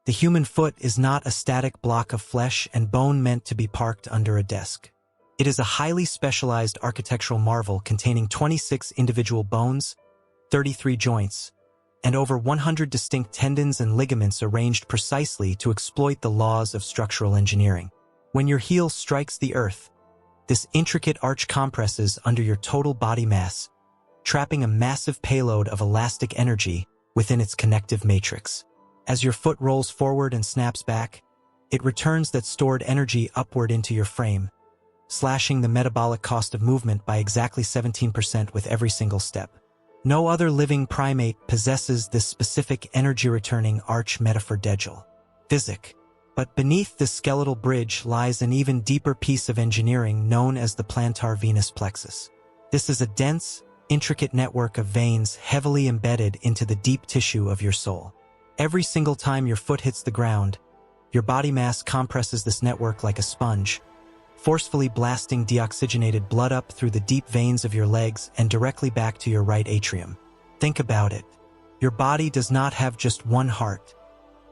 The human foot is not a static block of flesh and bone meant to be parked under a desk. It is a highly specialized architectural marvel containing 26 individual bones, 33 joints, and over 100 distinct tendons and ligaments arranged precisely to exploit the laws of structural engineering. When your heel strikes the earth, this intricate arch compresses under your total body mass, trapping a massive payload of elastic energy within its connective matrix. As your foot rolls forward and snaps back, it returns that stored energy upward into your frame, slashing the metabolic cost of movement by exactly 17% with every single step. No other living primate possesses this specific energy-returning arch metaphor physic. But beneath this skeletal bridge lies an even deeper piece of engineering known as the plantar venous plexus. This is a dense, intricate network of veins heavily embedded into the deep tissue of your soul. Every single time your foot hits the ground, your body mass compresses this network like a sponge, forcefully blasting deoxygenated blood up through the deep veins of your legs and directly back to your right atrium. Think about it. Your body does not have just one heart.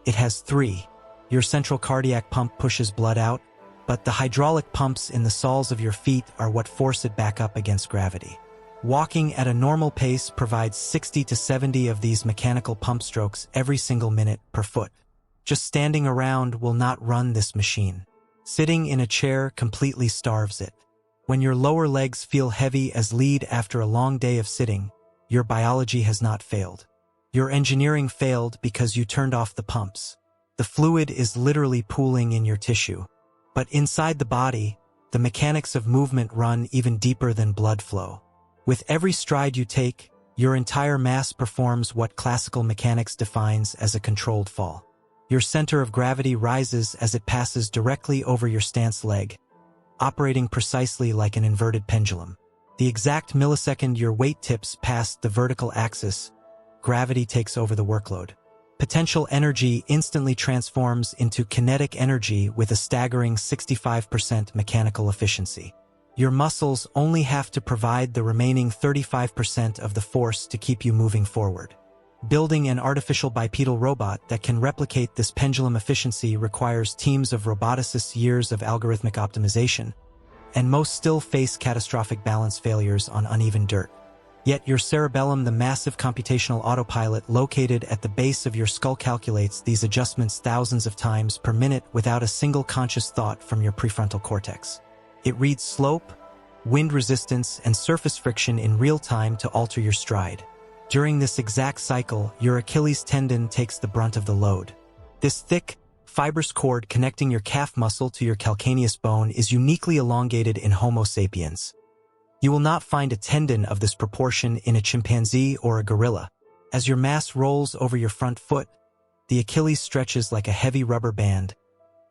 It has three. Your central cardiac pump pushes blood out, but the hydraulic pumps in the soles of your feet are what force it back up against gravity. Walking at a normal pace provides 60 to 70 of these mechanical pump strokes every single minute per foot. Just standing around will not run this machine. Sitting in a chair completely starves it. When your lower legs feel heavy as lead after a long day of sitting, your biology has not failed. Your engineering failed because you turned off the pumps. The fluid is literally pooling in your tissue. But inside the body, the mechanics of movement run even deeper than blood flow. With every stride you take, your entire mass performs what classical mechanics defines as a controlled fall. Your center of gravity rises as it passes directly over your stance leg, operating precisely like an inverted pendulum. The exact millisecond your weight tips past the vertical axis, gravity takes over the workload. Potential energy instantly transforms into kinetic energy with a staggering 65% mechanical efficiency. Your muscles only have to provide the remaining 35% of the force to keep you moving forward. Building an artificial bipedal robot that can replicate this pendulum efficiency requires teams of roboticists' years of algorithmic optimization, and most still face catastrophic balance failures on uneven dirt. Yet your cerebellum, the massive computational autopilot located at the base of your skull, calculates these adjustments thousands of times per minute without a single conscious thought from your prefrontal cortex. It reads slope, wind resistance, and surface friction in real time to alter your stride. During this exact cycle, your Achilles tendon takes the brunt of the load. This thick, fibrous cord connecting your calf muscle to your calcaneus bone is uniquely elongated in Homo sapiens. You will not find a tendon of this proportion in a chimpanzee or a gorilla. As your mass rolls over your front foot, the Achilles stretches like a heavy rubber band,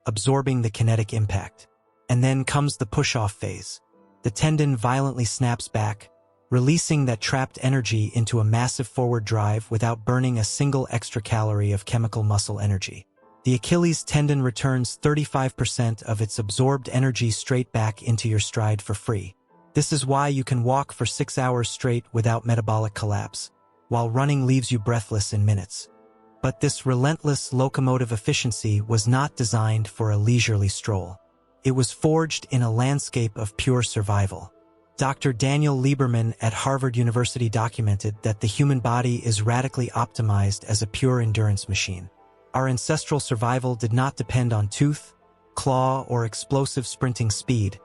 absorbing the kinetic impact. And then comes the push-off phase. The tendon violently snaps back, releasing that trapped energy into a massive forward drive without burning a single extra calorie of chemical muscle energy. The Achilles tendon returns 35% of its absorbed energy straight back into your stride for free. This is why you can walk for 6 hours straight without metabolic collapse, while running leaves you breathless in minutes. But this relentless locomotive efficiency was not designed for a leisurely stroll. It was forged in a landscape of pure survival. Dr. Daniel Lieberman at Harvard University documented that the human body is radically optimized as a pure endurance machine. Our ancestral survival did not depend on tooth, claw, or explosive sprinting speed,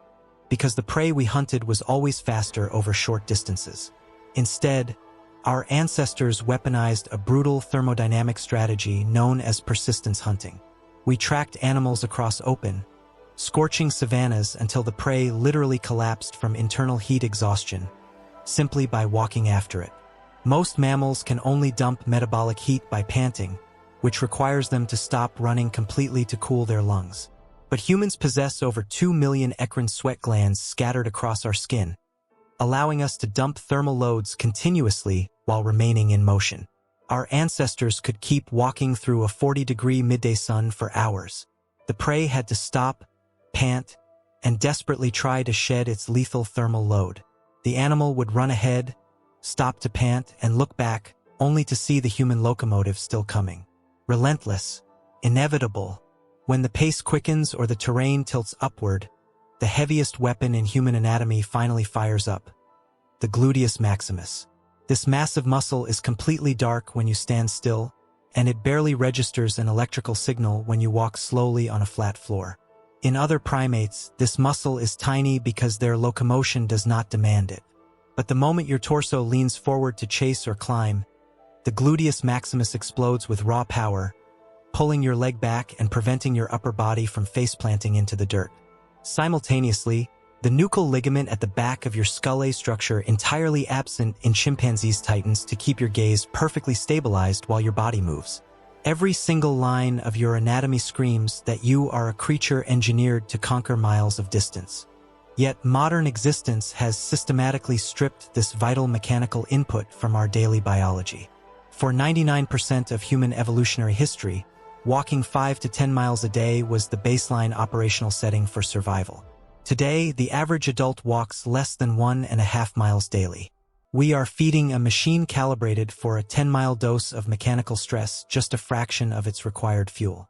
because the prey we hunted was always faster over short distances. Instead, our ancestors weaponized a brutal thermodynamic strategy known as persistence hunting. We tracked animals across open, scorching savannas until the prey literally collapsed from internal heat exhaustion, simply by walking after it. Most mammals can only dump metabolic heat by panting, which requires them to stop running completely to cool their lungs. But humans possess over 2 million eccrine sweat glands scattered across our skin, allowing us to dump thermal loads continuously while remaining in motion. Our ancestors could keep walking through a 40-degree midday sun for hours. The prey had to stop, pant, and desperately try to shed its lethal thermal load. The animal would run ahead, stop to pant, and look back, only to see the human locomotive still coming. Relentless, inevitable. When the pace quickens or the terrain tilts upward, the heaviest weapon in human anatomy finally fires up: the gluteus maximus. This massive muscle is completely dark when you stand still, and it barely registers an electrical signal when you walk slowly on a flat floor. In other primates, this muscle is tiny because their locomotion does not demand it. But the moment your torso leans forward to chase or climb, the gluteus maximus explodes with raw power, pulling your leg back and preventing your upper body from face-planting into the dirt. Simultaneously, the nuchal ligament at the back of your skull structure, entirely absent in chimpanzees, tightens to keep your gaze perfectly stabilized while your body moves. Every single line of your anatomy screams that you are a creature engineered to conquer miles of distance. Yet modern existence has systematically stripped this vital mechanical input from our daily biology. For 99% of human evolutionary history, walking 5 to 10 miles a day was the baseline operational setting for survival. Today, the average adult walks less than 1.5 miles daily. We are feeding a machine calibrated for a 10-mile dose of mechanical stress just a fraction of its required fuel.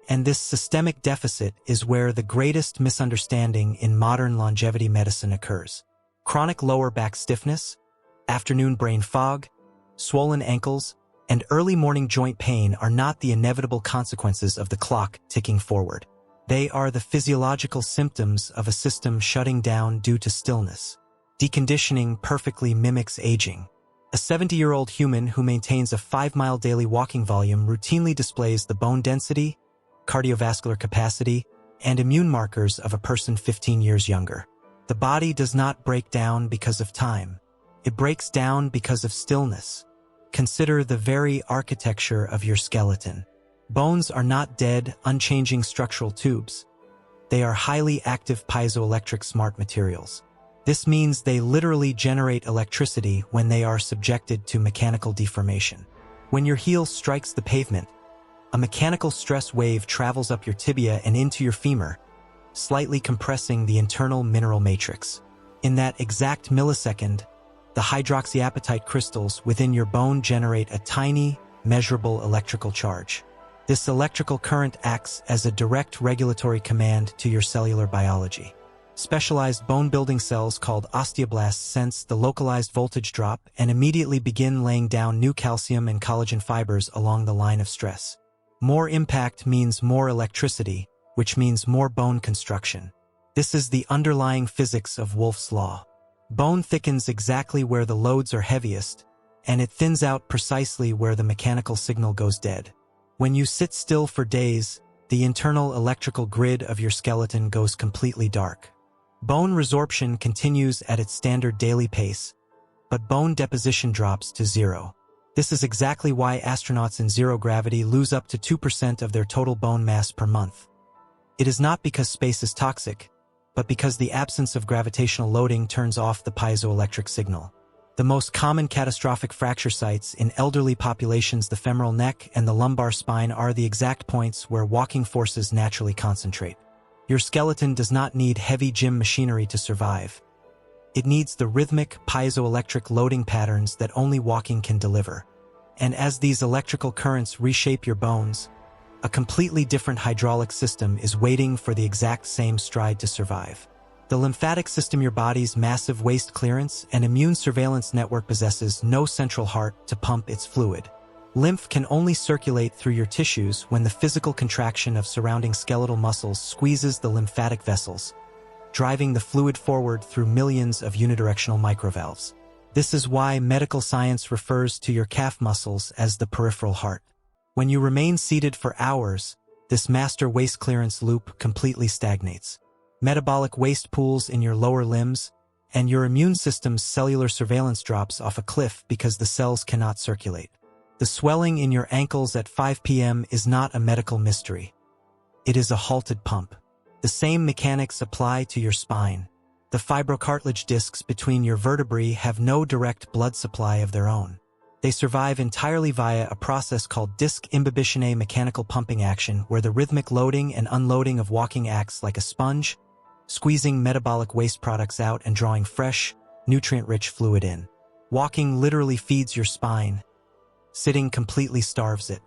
And this systemic deficit is where the greatest misunderstanding in modern longevity medicine occurs. Chronic lower back stiffness, afternoon brain fog, swollen ankles, and early morning joint pain are not the inevitable consequences of the clock ticking forward. They are the physiological symptoms of a system shutting down due to stillness. Deconditioning perfectly mimics aging. A 70-year-old human who maintains a 5-mile daily walking volume routinely displays the bone density, cardiovascular capacity, and immune markers of a person 15 years younger. The body does not break down because of time. It breaks down because of stillness. Consider the very architecture of your skeleton. Bones are not dead, unchanging structural tubes. They are highly active piezoelectric smart materials. This means they literally generate electricity when they are subjected to mechanical deformation. When your heel strikes the pavement, a mechanical stress wave travels up your tibia and into your femur, slightly compressing the internal mineral matrix. In that exact millisecond, the hydroxyapatite crystals within your bone generate a tiny, measurable electrical charge. This electrical current acts as a direct regulatory command to your cellular biology. Specialized bone-building cells called osteoblasts sense the localized voltage drop and immediately begin laying down new calcium and collagen fibers along the line of stress. More impact means more electricity, which means more bone construction. This is the underlying physics of Wolff's law. Bone thickens exactly where the loads are heaviest, and it thins out precisely where the mechanical signal goes dead. When you sit still for days, the internal electrical grid of your skeleton goes completely dark. Bone resorption continues at its standard daily pace, but bone deposition drops to zero. This is exactly why astronauts in zero gravity lose up to 2% of their total bone mass per month. It is not because space is toxic, but because the absence of gravitational loading turns off the piezoelectric signal. The most common catastrophic fracture sites in elderly populations, the femoral neck and the lumbar spine, are the exact points where walking forces naturally concentrate. Your skeleton does not need heavy gym machinery to survive. It needs the rhythmic, piezoelectric loading patterns that only walking can deliver. And as these electrical currents reshape your bones, a completely different hydraulic system is waiting for the exact same stride to survive. The lymphatic system, your body's massive waste clearance and immune surveillance network, possesses no central heart to pump its fluid. Lymph can only circulate through your tissues when the physical contraction of surrounding skeletal muscles squeezes the lymphatic vessels, driving the fluid forward through millions of unidirectional microvalves. This is why medical science refers to your calf muscles as the peripheral heart. When you remain seated for hours, this master waste clearance loop completely stagnates. Metabolic waste pools in your lower limbs, and your immune system's cellular surveillance drops off a cliff because the cells cannot circulate. The swelling in your ankles at 5 p.m. is not a medical mystery. It is a halted pump. The same mechanics apply to your spine. The fibrocartilage discs between your vertebrae have no direct blood supply of their own. They survive entirely via a process called disc imbibition, mechanical pumping action, where the rhythmic loading and unloading of walking acts like a sponge, squeezing metabolic waste products out and drawing fresh, nutrient-rich fluid in. Walking literally feeds your spine. Sitting completely starves it.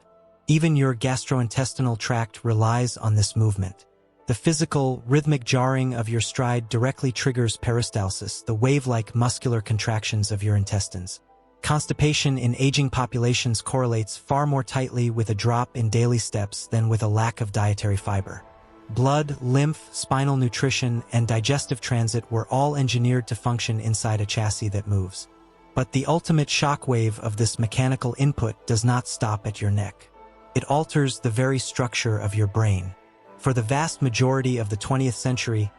Even your gastrointestinal tract relies on this movement. The physical, rhythmic jarring of your stride directly triggers peristalsis, the wave-like muscular contractions of your intestines. Constipation in aging populations correlates far more tightly with a drop in daily steps than with a lack of dietary fiber. Blood, lymph, spinal nutrition, and digestive transit were all engineered to function inside a chassis that moves. But the ultimate shockwave of this mechanical input does not stop at your neck. It alters the very structure of your brain. For the vast majority of the 20th century,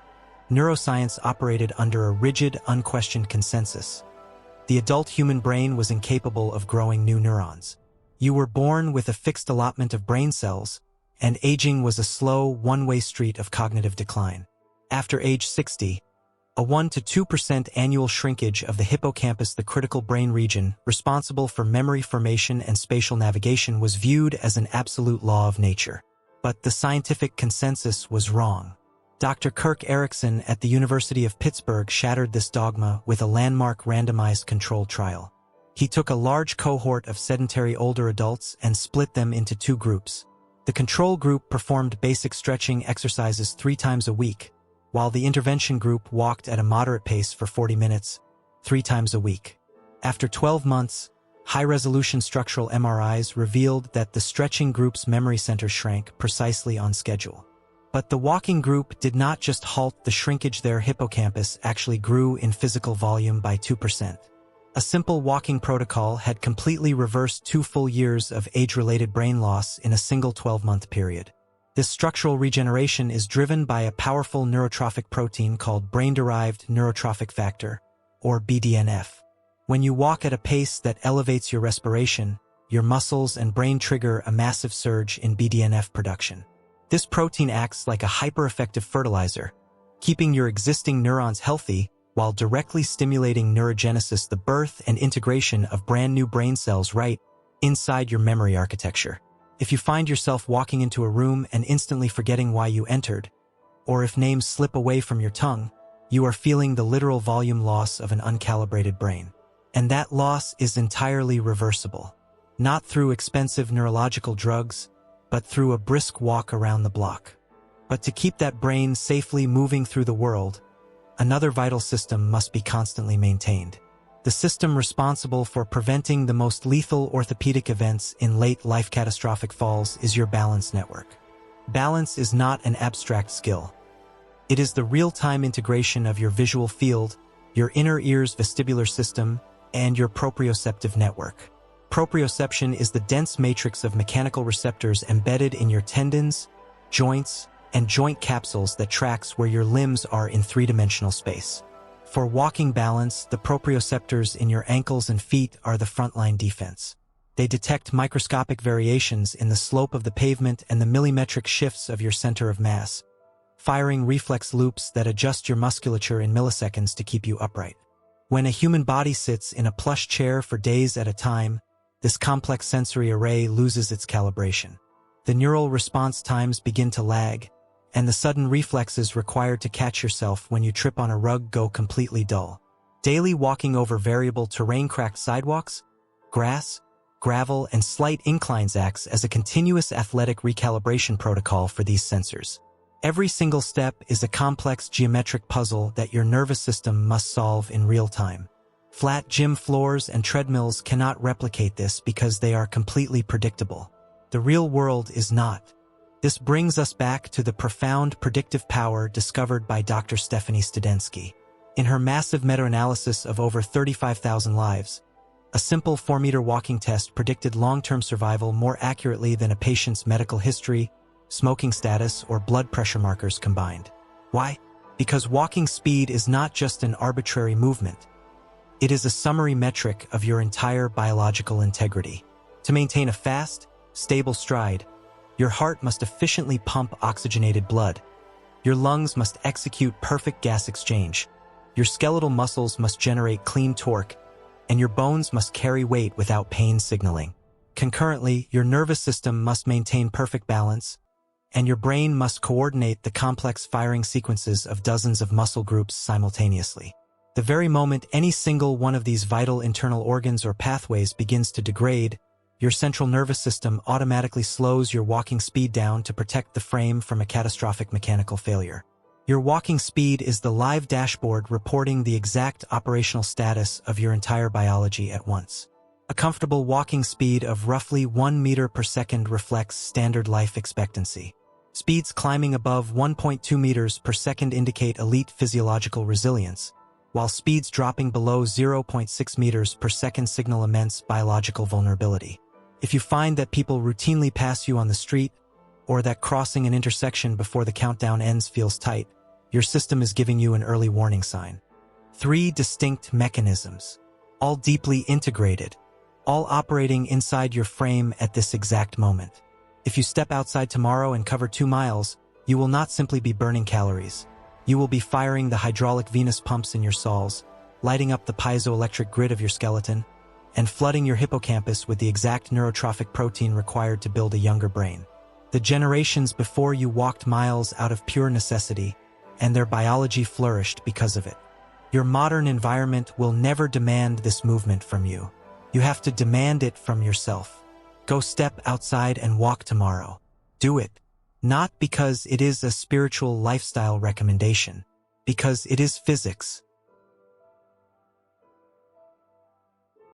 neuroscience operated under a rigid, unquestioned consensus. The adult human brain was incapable of growing new neurons. You were born with a fixed allotment of brain cells, and aging was a slow, one-way street of cognitive decline. After age 60, a 1 to 2% annual shrinkage of the hippocampus, the critical brain region responsible for memory formation and spatial navigation, was viewed as an absolute law of nature. But the scientific consensus was wrong. Dr. Kirk Erickson at the University of Pittsburgh shattered this dogma with a landmark randomized controlled trial. He took a large cohort of sedentary older adults and split them into two groups. The control group performed basic stretching exercises 3 times a week, while the intervention group walked at a moderate pace for 40 minutes, 3 times a week. After 12 months, high-resolution structural MRIs revealed that the stretching group's memory center shrank precisely on schedule. But the walking group did not just halt the shrinkage, their hippocampus actually grew in physical volume by 2%. A simple walking protocol had completely reversed 2 full years of age-related brain loss in a single 12-month period. This structural regeneration is driven by a powerful neurotrophic protein called brain-derived neurotrophic factor, or BDNF. When you walk at a pace that elevates your respiration, your muscles and brain trigger a massive surge in BDNF production. This protein acts like a hyper-effective fertilizer, keeping your existing neurons healthy while directly stimulating neurogenesis, the birth and integration of brand new brain cells right inside your memory architecture. If you find yourself walking into a room and instantly forgetting why you entered, or if names slip away from your tongue, you are feeling the literal volume loss of an uncalibrated brain. And that loss is entirely reversible, not through expensive neurological drugs, but through a brisk walk around the block. But to keep that brain safely moving through the world, another vital system must be constantly maintained. The system responsible for preventing the most lethal orthopedic events in late life catastrophic falls is your balance network. Balance is not an abstract skill. It is the real-time integration of your visual field, your inner ear's vestibular system, and your proprioceptive network. Proprioception is the dense matrix of mechanical receptors embedded in your tendons, joints, and joint capsules that tracks where your limbs are in 3-dimensional space. For walking balance, the proprioceptors in your ankles and feet are the frontline defense. They detect microscopic variations in the slope of the pavement and the millimetric shifts of your center of mass, firing reflex loops that adjust your musculature in milliseconds to keep you upright. When a human body sits in a plush chair for days at a time, this complex sensory array loses its calibration. The neural response times begin to lag, and the sudden reflexes required to catch yourself when you trip on a rug go completely dull. Daily walking over variable terrain, cracked sidewalks, grass, gravel, and slight inclines acts as a continuous athletic recalibration protocol for these sensors. Every single step is a complex geometric puzzle that your nervous system must solve in real time. Flat gym floors and treadmills cannot replicate this because they are completely predictable. The real world is not. This brings us back to the profound predictive power discovered by Dr. Stephanie Studensky. In her massive meta-analysis of over 35,000 lives, a simple 4-meter walking test predicted long-term survival more accurately than a patient's medical history, smoking status, or blood pressure markers combined. Why? Because walking speed is not just an arbitrary movement. It is a summary metric of your entire biological integrity. To maintain a fast, stable stride, your heart must efficiently pump oxygenated blood. Your lungs must execute perfect gas exchange. Your skeletal muscles must generate clean torque, and your bones must carry weight without pain signaling. Concurrently, your nervous system must maintain perfect balance, and your brain must coordinate the complex firing sequences of dozens of muscle groups simultaneously. The very moment any single one of these vital internal organs or pathways begins to degrade, Your central nervous system automatically slows your walking speed down to protect the frame from a catastrophic mechanical failure. Your walking speed is the live dashboard reporting the exact operational status of your entire biology at once. A comfortable walking speed of roughly 1 meter per second reflects standard life expectancy. Speeds climbing above 1.2 meters per second indicate elite physiological resilience, while speeds dropping below 0.6 meters per second signal immense biological vulnerability. If you find that people routinely pass you on the street, or that crossing an intersection before the countdown ends feels tight, your system is giving you an early warning sign. 3 distinct mechanisms, all deeply integrated, all operating inside your frame at this exact moment. If you step outside tomorrow and cover 2 miles, you will not simply be burning calories. You will be firing the hydraulic venous pumps in your soles, lighting up the piezoelectric grid of your skeleton, and flooding your hippocampus with the exact neurotrophic protein required to build a younger brain. The generations before you walked miles out of pure necessity, and their biology flourished because of it. Your modern environment will never demand this movement from you. You have to demand it from yourself. Go step outside and walk tomorrow. Do it. Not because it is a spiritual lifestyle recommendation, because it is physics.